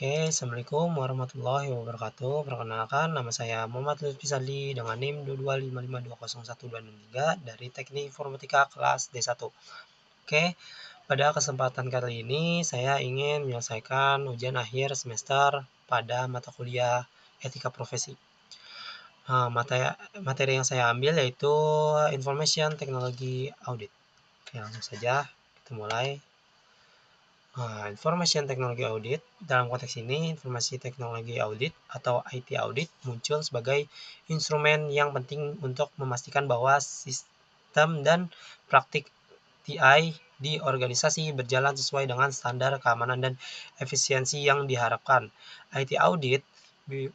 Oke, Assalamualaikum warahmatullahi wabarakatuh. Perkenalkan, nama saya Muhammad Lutfi Sali dengan NIM 225520123 dari Teknik Informatika kelas D1. Oke, pada kesempatan kali ini saya ingin menyelesaikan ujian akhir semester pada mata kuliah Etika Profesi. Materi yang saya ambil yaitu Information Technology Audit. Oke, langsung saja kita mulai. Information Technology Audit, dalam konteks ini, informasi teknologi audit atau IT audit muncul sebagai instrumen yang penting untuk memastikan bahwa sistem dan praktik TI di organisasi berjalan sesuai dengan standar keamanan dan efisiensi yang diharapkan. IT audit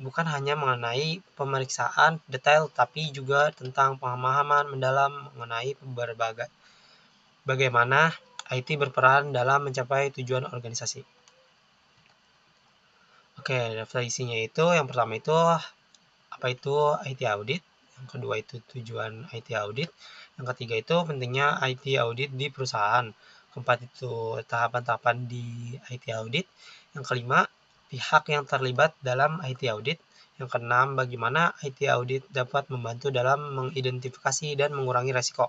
bukan hanya mengenai pemeriksaan detail, tapi juga tentang pemahaman mendalam mengenai bagaimana IT berperan dalam mencapai tujuan organisasi. Oke, definisinya itu yang pertama itu apa itu IT audit, yang kedua itu tujuan IT audit, yang ketiga itu pentingnya IT audit di perusahaan, keempat itu tahapan-tahapan di IT audit, yang kelima pihak yang terlibat dalam IT audit, yang keenam bagaimana IT audit dapat membantu dalam mengidentifikasi dan mengurangi resiko,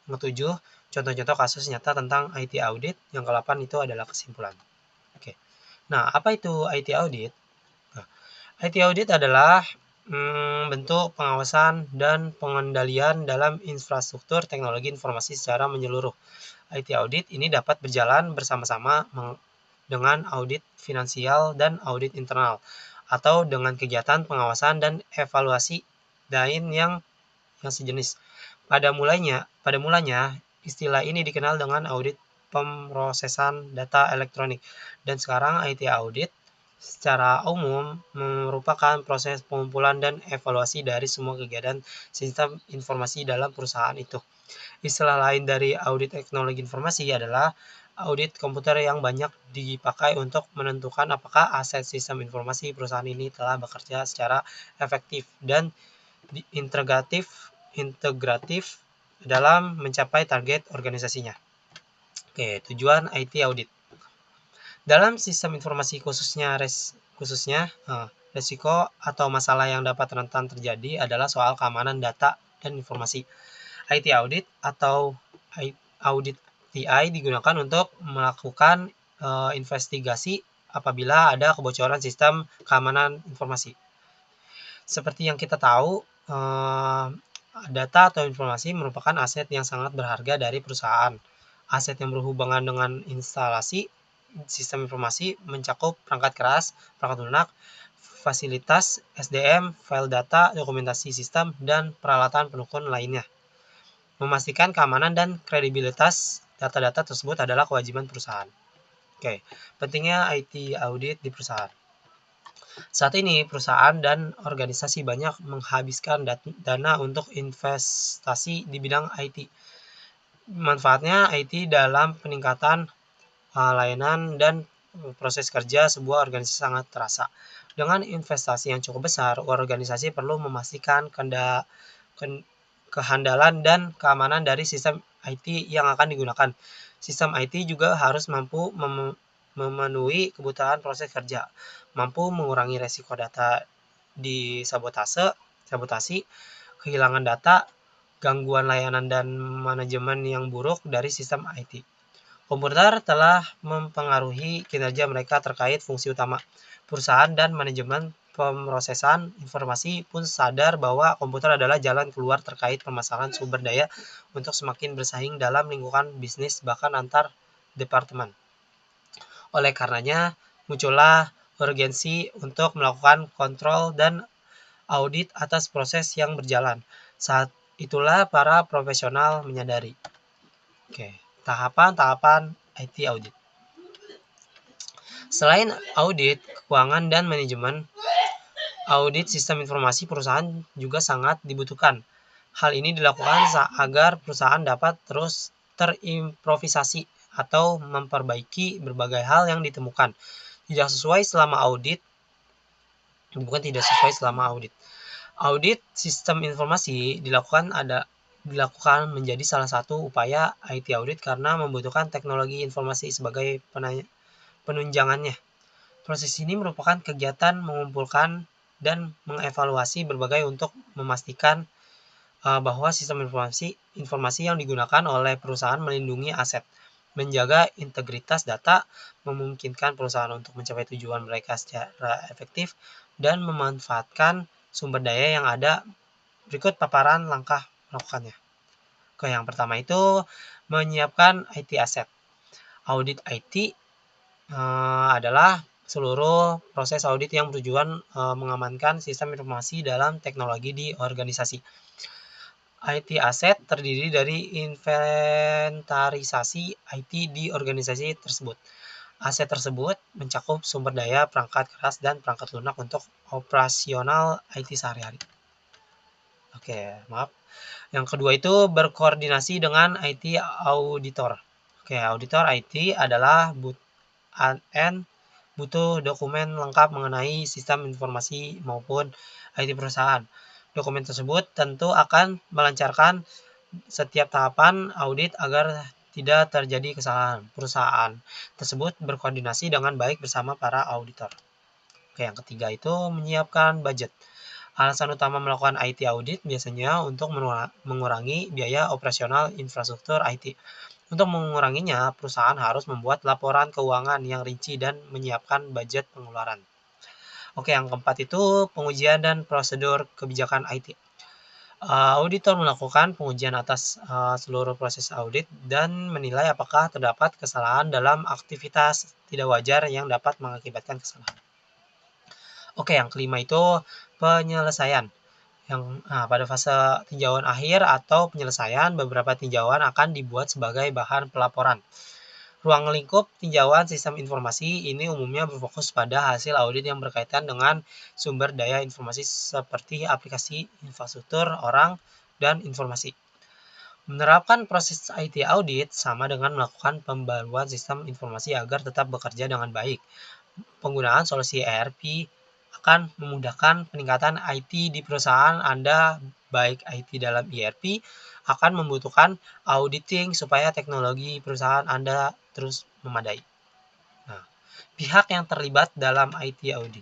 yang ketujuh contoh-contoh kasus nyata tentang IT audit, yang kedelapan itu adalah kesimpulan. Oke. Nah, apa itu IT audit? Nah, IT audit adalah bentuk pengawasan dan pengendalian dalam infrastruktur teknologi informasi secara menyeluruh. IT audit ini dapat berjalan bersama-sama dengan audit finansial dan audit internal, atau dengan kegiatan pengawasan dan evaluasi lain yang sejenis. Pada mulanya, istilah ini dikenal dengan audit pemrosesan data elektronik, dan sekarang IT audit secara umum merupakan proses pengumpulan dan evaluasi dari semua kegiatan sistem informasi dalam perusahaan itu. Istilah lain dari audit teknologi informasi adalah audit komputer, yang banyak dipakai untuk menentukan apakah aset sistem informasi perusahaan ini telah bekerja secara efektif dan integratif dalam mencapai target organisasinya. Oke, tujuan IT audit. Dalam sistem informasi khususnya resiko atau masalah yang dapat rentan terjadi adalah soal keamanan data dan informasi. IT audit atau audit TI digunakan untuk melakukan investigasi apabila ada kebocoran sistem keamanan informasi. Seperti yang kita tahu, data atau informasi merupakan aset yang sangat berharga dari perusahaan. Aset yang berhubungan dengan instalasi sistem informasi mencakup perangkat keras, perangkat lunak, fasilitas, SDM, file data, dokumentasi sistem, dan peralatan pendukung lainnya. Memastikan keamanan dan kredibilitas data-data tersebut adalah kewajiban perusahaan. Oke, pentingnya IT audit di perusahaan. Saat ini, perusahaan dan organisasi banyak menghabiskan dana untuk investasi di bidang IT. Manfaatnya IT dalam peningkatan layanan dan proses kerja sebuah organisasi sangat terasa. Dengan investasi yang cukup besar, organisasi perlu memastikan kehandalan dan keamanan dari sistem IT yang akan digunakan. Sistem IT juga harus mampu memenuhi kebutuhan proses kerja, mampu mengurangi resiko data sabotasi, kehilangan data, gangguan layanan dan manajemen yang buruk dari sistem IT. Komputer telah mempengaruhi kinerja mereka terkait fungsi utama. Perusahaan dan manajemen pemrosesan informasi pun sadar bahwa komputer adalah jalan keluar terkait permasalahan sumber daya untuk semakin bersaing dalam lingkungan bisnis, bahkan antar departemen. Oleh karenanya, muncullah urgensi untuk melakukan kontrol dan audit atas proses yang berjalan. Saat itulah para profesional menyadari. Oke, tahapan-tahapan IT audit. Selain audit keuangan dan manajemen, audit sistem informasi perusahaan juga sangat dibutuhkan. Hal ini dilakukan agar perusahaan dapat terus terimprovisasi atau memperbaiki berbagai hal yang ditemukan tidak sesuai selama audit. Audit sistem informasi dilakukan menjadi salah satu upaya IT audit karena membutuhkan teknologi informasi sebagai penunjangannya. Proses ini merupakan kegiatan mengumpulkan dan mengevaluasi berbagai untuk memastikan bahwa sistem informasi yang digunakan oleh perusahaan melindungi aset, menjaga integritas data, memungkinkan perusahaan untuk mencapai tujuan mereka secara efektif, dan memanfaatkan sumber daya yang ada. Berikut paparan langkah melakukannya. Oke, yang pertama itu menyiapkan IT aset. Audit IT adalah seluruh proses audit yang bertujuan mengamankan sistem informasi dalam teknologi di organisasi. IT aset terdiri dari inventarisasi IT di organisasi tersebut. Aset tersebut mencakup sumber daya, perangkat keras, dan perangkat lunak untuk operasional IT sehari-hari. Oke, maaf. Yang kedua itu berkoordinasi dengan IT auditor. Oke, auditor IT adalah butuh dokumen lengkap mengenai sistem informasi maupun IT perusahaan. Dokumen tersebut tentu akan melancarkan setiap tahapan audit agar tidak terjadi kesalahan. Perusahaan tersebut berkoordinasi dengan baik bersama para auditor. Oke, yang ketiga itu menyiapkan budget. Alasan utama melakukan IT audit biasanya untuk mengurangi biaya operasional infrastruktur IT. Untuk menguranginya, perusahaan harus membuat laporan keuangan yang rinci dan menyiapkan budget pengeluaran. Oke, yang keempat itu pengujian dan prosedur kebijakan IT. Auditor melakukan pengujian atas seluruh proses audit dan menilai apakah terdapat kesalahan dalam aktivitas tidak wajar yang dapat mengakibatkan kesalahan. Oke, yang kelima itu penyelesaian. Pada fase tinjauan akhir atau penyelesaian, beberapa tinjauan akan dibuat sebagai bahan pelaporan. Ruang lingkup tinjauan sistem informasi ini umumnya berfokus pada hasil audit yang berkaitan dengan sumber daya informasi seperti aplikasi, infrastruktur, orang, dan informasi. Menerapkan proses IT audit sama dengan melakukan pembaruan sistem informasi agar tetap bekerja dengan baik. Penggunaan solusi ERP akan memudahkan peningkatan IT di perusahaan Anda, baik IT dalam ERP akan membutuhkan auditing supaya teknologi perusahaan Anda terus memadai. Nah, pihak yang terlibat dalam IT audit.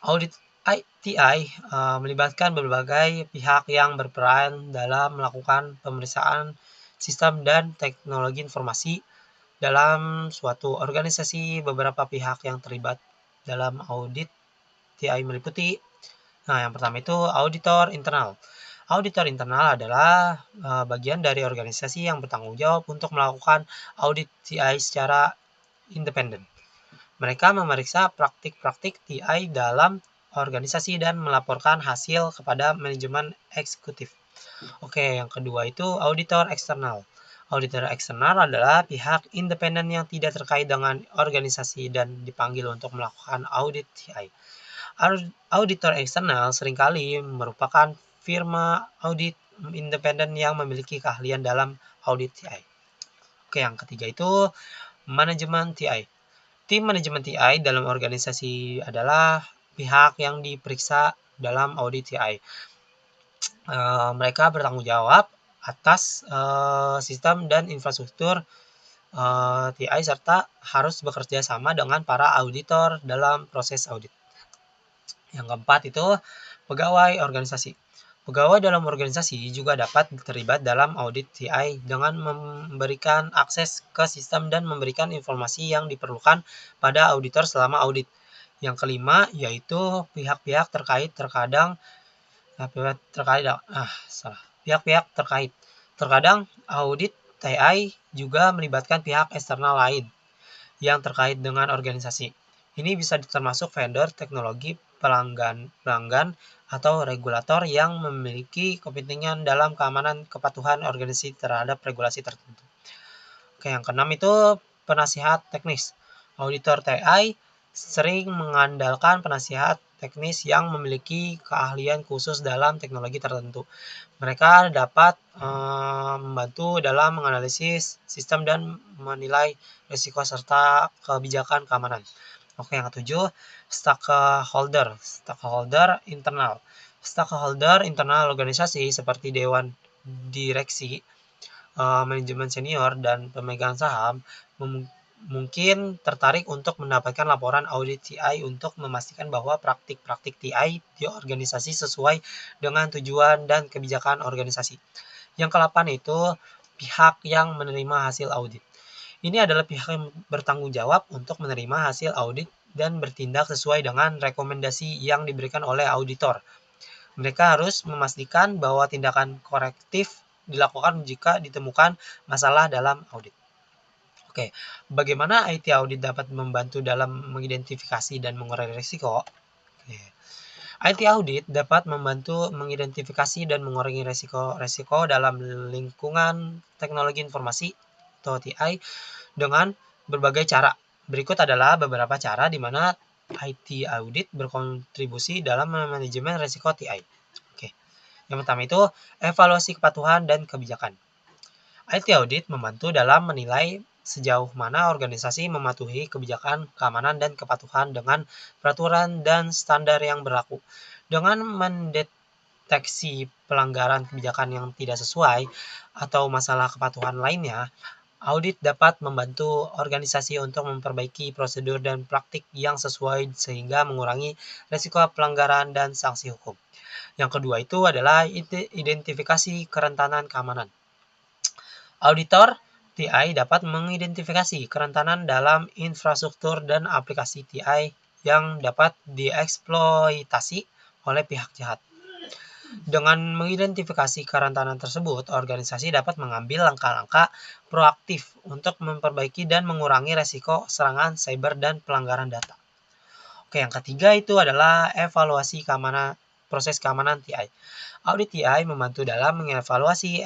Audit ITI melibatkan berbagai pihak yang berperan dalam melakukan pemeriksaan sistem dan teknologi informasi dalam suatu organisasi. Beberapa pihak yang terlibat dalam audit TI meliputi, yang pertama itu auditor internal. Auditor internal adalah bagian dari organisasi yang bertanggung jawab untuk melakukan audit TI secara independen. Mereka memeriksa praktik-praktik TI dalam organisasi dan melaporkan hasil kepada manajemen eksekutif. Oke, yang kedua itu auditor eksternal. Auditor eksternal adalah pihak independen yang tidak terkait dengan organisasi dan dipanggil untuk melakukan audit TI. Auditor eksternal seringkali merupakan firma audit independen yang memiliki keahlian dalam audit TI. Oke, yang ketiga itu manajemen TI. Tim manajemen TI dalam organisasi adalah pihak yang diperiksa dalam audit TI. Mereka bertanggung jawab atas sistem dan infrastruktur TI serta harus bekerja sama dengan para auditor dalam proses audit. Yang keempat itu pegawai organisasi. Pegawai dalam organisasi juga dapat terlibat dalam audit TI dengan memberikan akses ke sistem dan memberikan informasi yang diperlukan pada auditor selama audit. Yang kelima yaitu pihak-pihak terkait. Pihak-pihak terkait. Terkadang audit TI juga melibatkan pihak eksternal lain yang terkait dengan organisasi. Ini bisa termasuk vendor teknologi, pelanggan atau regulator yang memiliki kepentingan dalam keamanan kepatuhan organisasi terhadap regulasi tertentu. Oke, yang keenam itu penasihat teknis. Auditor TI sering mengandalkan penasihat teknis yang memiliki keahlian khusus dalam teknologi tertentu. Mereka dapat membantu dalam menganalisis sistem dan menilai risiko serta kebijakan keamanan. Oke, yang ketujuh, stakeholder internal. Stakeholder internal organisasi seperti dewan direksi, manajemen senior, dan pemegang saham mungkin tertarik untuk mendapatkan laporan audit TI untuk memastikan bahwa praktik-praktik TI di organisasi sesuai dengan tujuan dan kebijakan organisasi. Yang ke-8 itu pihak yang menerima hasil audit. Ini adalah pihak yang bertanggung jawab untuk menerima hasil audit dan bertindak sesuai dengan rekomendasi yang diberikan oleh auditor. Mereka harus memastikan bahwa tindakan korektif dilakukan jika ditemukan masalah dalam audit. Oke, bagaimana IT audit dapat membantu dalam mengidentifikasi dan mengurangi risiko? Oke. IT audit dapat membantu mengidentifikasi dan mengurangi risiko dalam lingkungan teknologi informasi atau TI dengan berbagai cara. Berikut adalah beberapa cara di mana IT audit berkontribusi dalam manajemen risiko TI. Oke. Yang pertama itu evaluasi kepatuhan dan kebijakan. IT audit membantu dalam menilai sejauh mana organisasi mematuhi kebijakan keamanan dan kepatuhan dengan peraturan dan standar yang berlaku. Dengan mendeteksi pelanggaran kebijakan yang tidak sesuai atau masalah kepatuhan lainnya, audit dapat membantu organisasi untuk memperbaiki prosedur dan praktik yang sesuai sehingga mengurangi risiko pelanggaran dan sanksi hukum. Yang kedua itu adalah identifikasi kerentanan keamanan. Auditor TI dapat mengidentifikasi kerentanan dalam infrastruktur dan aplikasi TI yang dapat dieksploitasi oleh pihak jahat. Dengan mengidentifikasi kerentanan tersebut, organisasi dapat mengambil langkah-langkah proaktif untuk memperbaiki dan mengurangi risiko serangan cyber dan pelanggaran data. Oke, yang ketiga itu adalah evaluasi proses keamanan TI. Audit TI membantu dalam mengevaluasi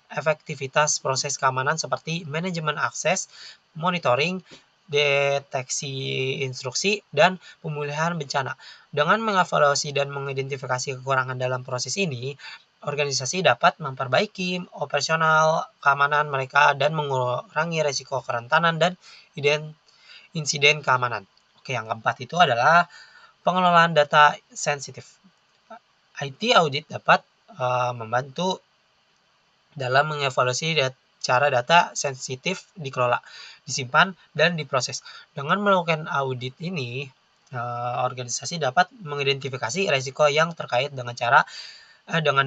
efektivitas proses keamanan seperti manajemen akses, monitoring, deteksi instruksi, dan pemulihan bencana. Dengan mengevaluasi dan mengidentifikasi kekurangan dalam proses ini, organisasi dapat memperbaiki operasional keamanan mereka dan mengurangi risiko kerentanan dan insiden keamanan. Oke, yang keempat itu adalah pengelolaan data sensitif. IT audit dapat membantu dalam mengevaluasi cara data sensitif dikelola, disimpan, dan diproses. Dengan melakukan audit ini, organisasi dapat mengidentifikasi risiko yang terkait dengan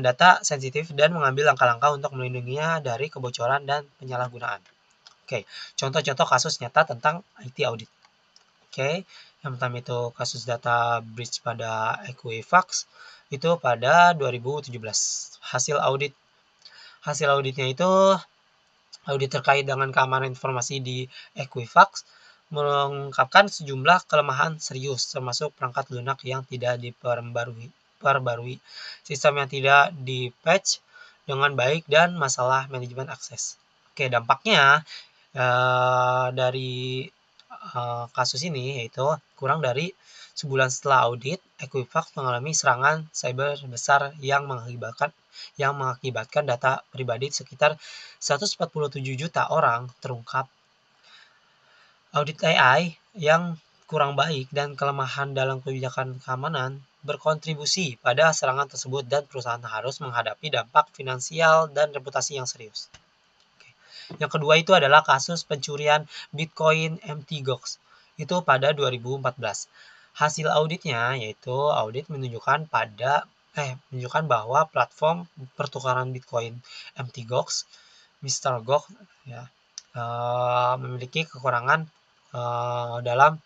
data sensitif dan mengambil langkah-langkah untuk melindunginya dari kebocoran dan penyalahgunaan. Oke, contoh-contoh kasus nyata tentang IT audit. Oke, yang pertama itu kasus data breach pada Equifax itu pada 2017. Hasil auditnya itu audit terkait dengan keamanan informasi di Equifax mengungkapkan sejumlah kelemahan serius termasuk perangkat lunak yang tidak diperbarui, sistem yang tidak di-patch dengan baik dan masalah manajemen akses. Oke, dampaknya dari kasus ini yaitu kurang dari sebulan setelah audit, Equifax mengalami serangan cyber besar yang mengakibatkan data pribadi sekitar 147 juta orang terungkap. Audit AI yang kurang baik dan kelemahan dalam kebijakan keamanan berkontribusi pada serangan tersebut dan perusahaan harus menghadapi dampak finansial dan reputasi yang serius. Yang kedua itu adalah kasus pencurian Bitcoin Mt. Gox. Itu pada 2014. Hasil auditnya yaitu audit menunjukkan bahwa platform pertukaran Bitcoin Mt. Gox, Mr. Gox ya, memiliki kekurangan dalam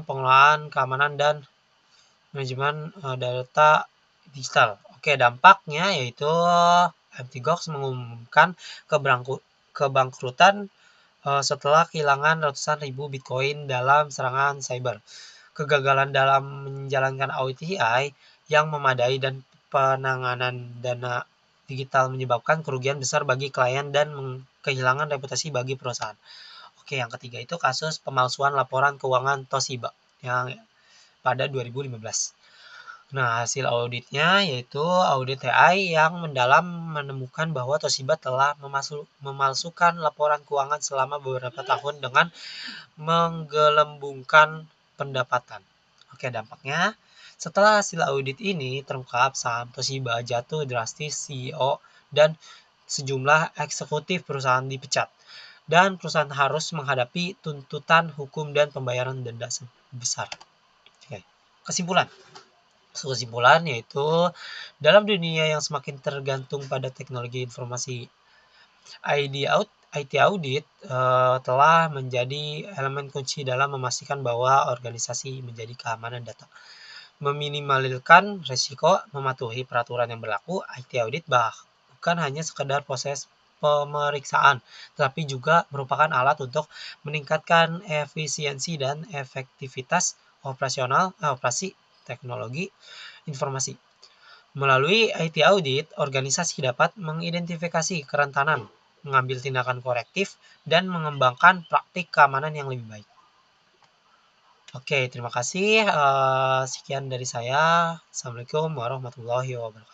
pengelolaan keamanan dan manajemen data digital. Oke, dampaknya yaitu Mt. Gox mengumumkan kebangkrutan setelah kehilangan ratusan ribu Bitcoin dalam serangan cyber. Kegagalan dalam menjalankan audit AI yang memadai dan penanganan dana digital menyebabkan kerugian besar bagi klien dan kehilangan reputasi bagi perusahaan. Oke, yang ketiga itu kasus pemalsuan laporan keuangan Toshiba yang pada 2015. Nah, hasil auditnya yaitu audit TI yang mendalam menemukan bahwa Toshiba telah memalsukan laporan keuangan selama beberapa tahun dengan menggelembungkan pendapatan. Oke, dampaknya setelah hasil audit ini terungkap, saham Toshiba jatuh drastis, CEO dan sejumlah eksekutif perusahaan dipecat. dan perusahaan harus menghadapi tuntutan hukum dan pembayaran denda besar. Oke. Kesimpulan yaitu dalam dunia yang semakin tergantung pada teknologi informasi, IT audit telah menjadi elemen kunci dalam memastikan bahwa organisasi menjadi keamanan data, meminimalisir risiko, mematuhi peraturan yang berlaku. IT audit bukan hanya sekedar proses pemeriksaan, tetapi juga merupakan alat untuk meningkatkan efisiensi dan efektivitas operasi teknologi informasi. Melalui IT audit, organisasi dapat mengidentifikasi kerentanan, mengambil tindakan korektif, dan mengembangkan praktik keamanan yang lebih baik. Oke, terima kasih. Sekian dari saya. Assalamualaikum warahmatullahi wabarakatuh.